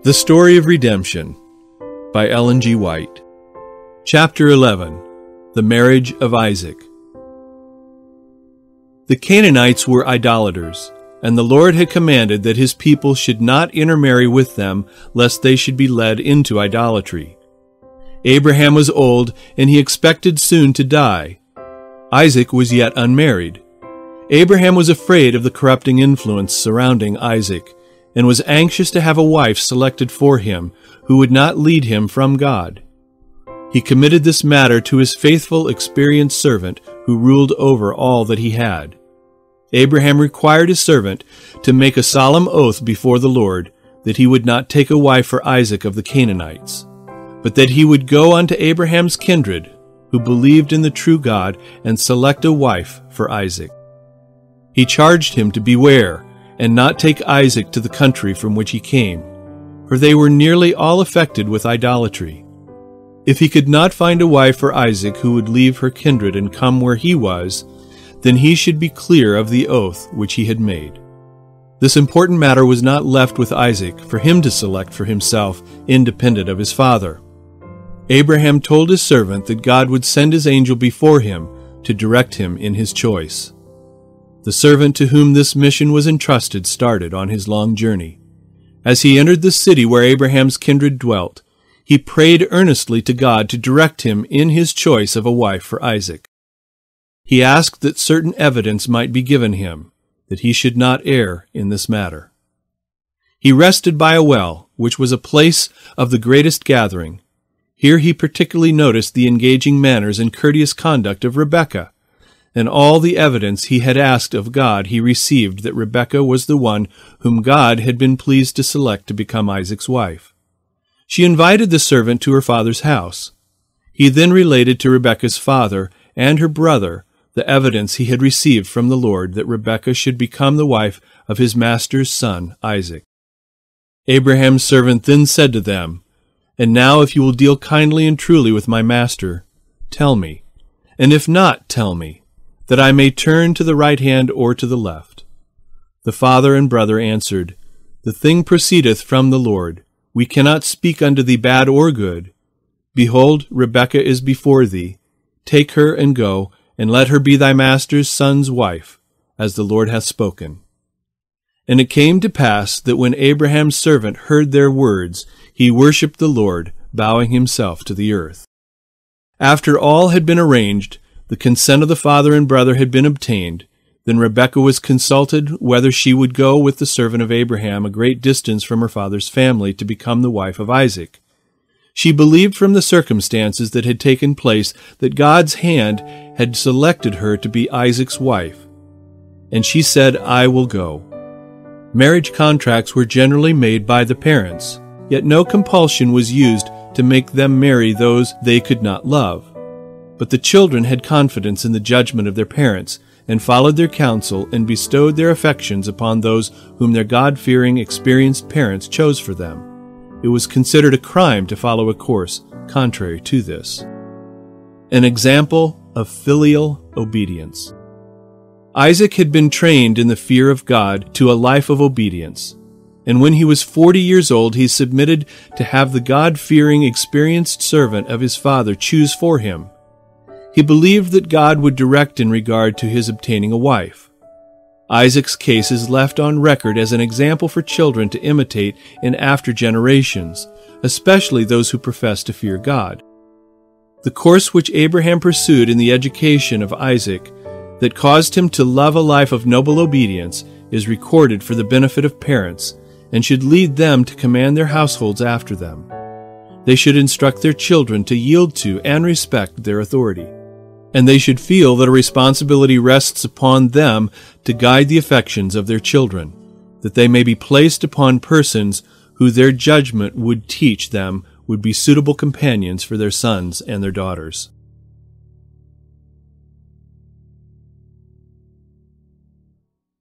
The Story of Redemption by Ellen G. White. Chapter 11. The Marriage of Isaac. The Canaanites were idolaters, and the Lord had commanded that his people should not intermarry with them, lest they should be led into idolatry. Abraham was old, and he expected soon to die. Isaac was yet unmarried. Abraham was afraid of the corrupting influence surrounding Isaac, and was anxious to have a wife selected for him who would not lead him from God. He committed this matter to his faithful, experienced servant who ruled over all that he had. Abraham required his servant to make a solemn oath before the Lord that he would not take a wife for Isaac of the Canaanites, but that he would go unto Abraham's kindred, who believed in the true God, and select a wife for Isaac. He charged him to beware and not take Isaac to the country from which he came, for they were nearly all affected with idolatry. If he could not find a wife for Isaac who would leave her kindred and come where he was, then he should be clear of the oath which he had made. This important matter was not left with Isaac for him to select for himself, independent of his father. Abraham told his servant that God would send his angel before him to direct him in his choice. The servant to whom this mission was entrusted started on his long journey. As he entered the city where Abraham's kindred dwelt, he prayed earnestly to God to direct him in his choice of a wife for Isaac. He asked that certain evidence might be given him, that he should not err in this matter. He rested by a well, which was a place of the greatest gathering. Here he particularly noticed the engaging manners and courteous conduct of Rebekah, and all the evidence he had asked of God he received that Rebekah was the one whom God had been pleased to select to become Isaac's wife. She invited the servant to her father's house. He then related to Rebekah's father and her brother the evidence he had received from the Lord that Rebekah should become the wife of his master's son Isaac. Abraham's servant then said to them, "And now if you will deal kindly and truly with my master, tell me, and if not, tell me, that I may turn to the right hand or to the left." The father and brother answered, "The thing proceedeth from the Lord. We cannot speak unto thee bad or good. Behold, Rebekah is before thee. Take her and go, and let her be thy master's son's wife, as the Lord hath spoken." And it came to pass that when Abraham's servant heard their words, he worshipped the Lord, bowing himself to the earth. After all had been arranged, the consent of the father and brother had been obtained. Then Rebekah was consulted whether she would go with the servant of Abraham a great distance from her father's family to become the wife of Isaac. She believed from the circumstances that had taken place that God's hand had selected her to be Isaac's wife. And she said, "I will go." Marriage contracts were generally made by the parents, yet no compulsion was used to make them marry those they could not love. But the children had confidence in the judgment of their parents, and followed their counsel, and bestowed their affections upon those whom their God-fearing, experienced parents chose for them. It was considered a crime to follow a course contrary to this. An example of filial obedience. Isaac had been trained in the fear of God to a life of obedience, and when he was 40 years old he submitted to have the God-fearing, experienced servant of his father choose for him. He believed that God would direct in regard to his obtaining a wife. Isaac's case is left on record as an example for children to imitate in after generations, especially those who profess to fear God. The course which Abraham pursued in the education of Isaac that caused him to love a life of noble obedience is recorded for the benefit of parents, and should lead them to command their households after them. They should instruct their children to yield to and respect their authority, and they should feel that a responsibility rests upon them to guide the affections of their children, that they may be placed upon persons who their judgment would teach them would be suitable companions for their sons and their daughters.